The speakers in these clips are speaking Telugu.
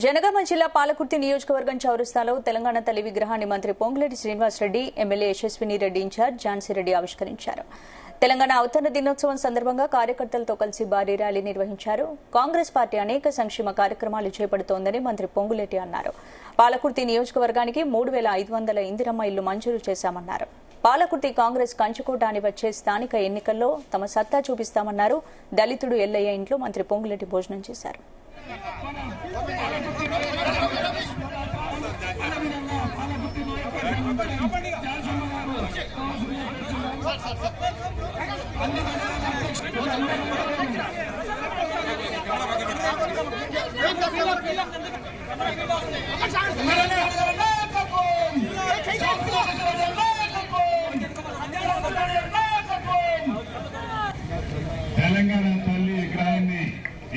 జనగామ జిల్లా పాలకుర్తి నియోజకవర్గం చౌరస్తాలో తెలంగాణ తల్లి విగ్రహాన్ని మంత్రి పొంగులేటి శ్రీనివాసరెడ్డి, ఎమ్మెల్యే యశస్విని రెడ్డి ఇన్ఛార్జ్ ఝాన్సీ రెడ్డి ఆవిష్కరించారు. తెలంగాణ అవతరణ దినోత్సవం సందర్భంగా కార్యకర్తలతో కలిసి భారీ ర్యాలీ నిర్వహించారు. కాంగ్రెస్ పార్టీ అనేక సంక్షేమ కార్యక్రమాలు చేపడుతోందని మంత్రి పొంగులేటి అన్నారు. పాలకుర్తి నియోజకవర్గానికి 3500 ఇందిరమ్మ ఇళ్లు మంజూరు చేశామన్నారు. పాలకుర్తి కాంగ్రెస్ కంచుకోట అని వచ్చే స్థానిక ఎన్నికల్లో తమ సత్తా చూపిస్తామన్నారు. దళితుడు ఎల్లయ్య ఇంట్లో మంత్రి పొంగులేటి భోజనం చేశారు. తెలంగాణ తల్లి విగ్రహాన్ని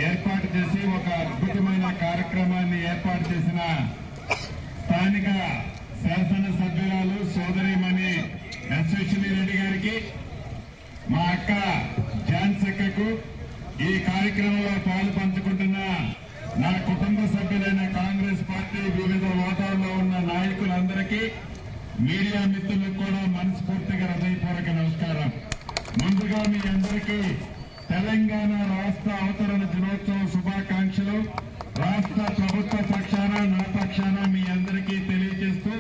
ఏర్పాటు చేసి ఒక అద్భుతమైన కార్యక్రమాన్ని ఏర్పాటు చేసిన స్థానిక శాసనసభ్యురాలు సోదరిమణి యశస్విని రెడ్డి గారికి, మా అక్క ఝాన్సీ అక్కకు, ఈ కార్యక్రమంలో పాలు పంచుకుంటున్న నా కుటుంబ సభ్యులైన కాంగ్రెస్ పార్టీ వివిధ హోదాల్లో ఉన్న నాయకులందరికీ, మీడియా మిత్రులకు కూడా మనస్ఫూర్తిగా హృదయపూర్వక నమస్కారం. ముందుగా మీ అందరికీ తెలంగాణ రాష్ట్ర అవతరణ దినోత్సవ శుభాకాంక్షలు. రాష్ట్ర ప్రభుత్వ పక్షాన, నా పక్షాన మీ అందరికీ తెలియజేస్తూ,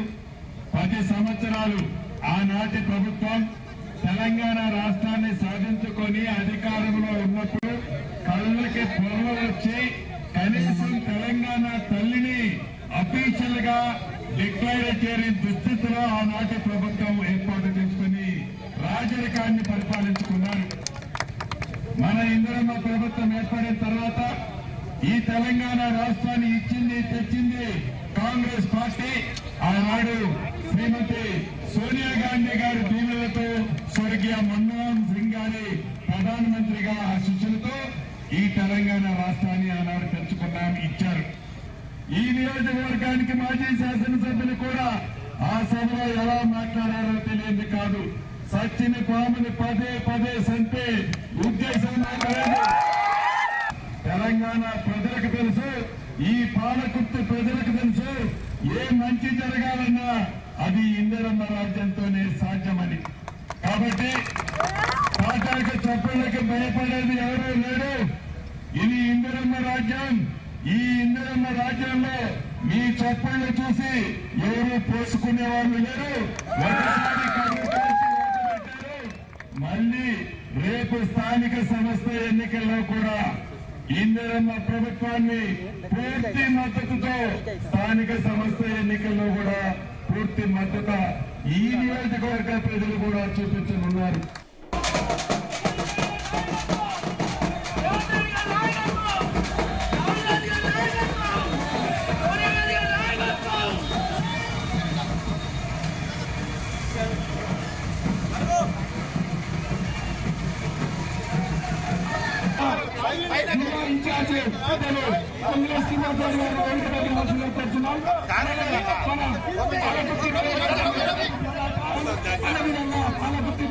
10 సంవత్సరాలు ఆనాటి ప్రభుత్వం తెలంగాణ రాష్ట్రాన్ని సాధించుకొని అధికారంలో ఉన్నప్పుడు కళ్ళకి పొరలు వచ్చి కనీసం తెలంగాణ తల్లిని అఫీషియల్ గా డిక్లేర్ చేయని దుస్థితిలో ఆనాటి ప్రభుత్వం ఏర్పాటు చేసుకుని రాజరికాన్ని పరిపాలించుకున్నారు. మన ఇందిరమ్మ ప్రభుత్వం ఏర్పడిన తర్వాత ఈ తెలంగాణ రాష్ట్రాన్ని ఇచ్చింది, తెచ్చింది కాంగ్రెస్ పార్టీ. ఆనాడు శ్రీమతి సోనియా గాంధీ గారి దీవెనలతో, స్వర్గీయ మన్మోహన్ సింగ్ గారి ప్రధానమంత్రిగా ఆశీస్సులతో ఈ తెలంగాణ రాష్ట్రాన్ని ఆనాడు తెచ్చుకున్నాం, ఇచ్చారు. ఈ నియోజకవర్గానికి మాజీ శాసనసభ్యులు కూడా ఆ సభలో ఎలా మాట్లాడారో తెలియంది కాదు. సచ్చిని పాముని పదే సంతే ఉద్దేశం లేదు. తెలంగాణ ప్రజలకు తెలుసు, ఈ పాలకుర్తి ప్రజలకు తెలుసు, ఏ మంచి జరగాలన్నా అది ఇందిరమ్మ రాజ్యంతోనే సాధ్యమని. కాబట్టి పాఠాక చప్పుళ్ళకి భయపడేది ఎవరూ లేరు. ఇది ఇందిరమ్మ రాజ్యం. ఈ ఇందిరమ్మ రాజ్యంలో మీ చప్పుళ్ళు చూసి ఎవరు పోసుకునే వాళ్ళు లేరు. ఒకసారి మళ్లీ రేపు స్థానిక సంస్థ ఎన్నికల్లో కూడా ఇందిరమ్మ ప్రభుత్వాన్ని పూర్తి మద్దతుతో స్థానిక సంస్థ ఎన్నికల్లో కూడా పూర్తి మద్దతు ఈ నియోజకవర్గ ప్రజలు కూడా చూపించనున్నారు. ఇన్ఛార్జ్ కాంగ్రెస్ పాలకుర్తి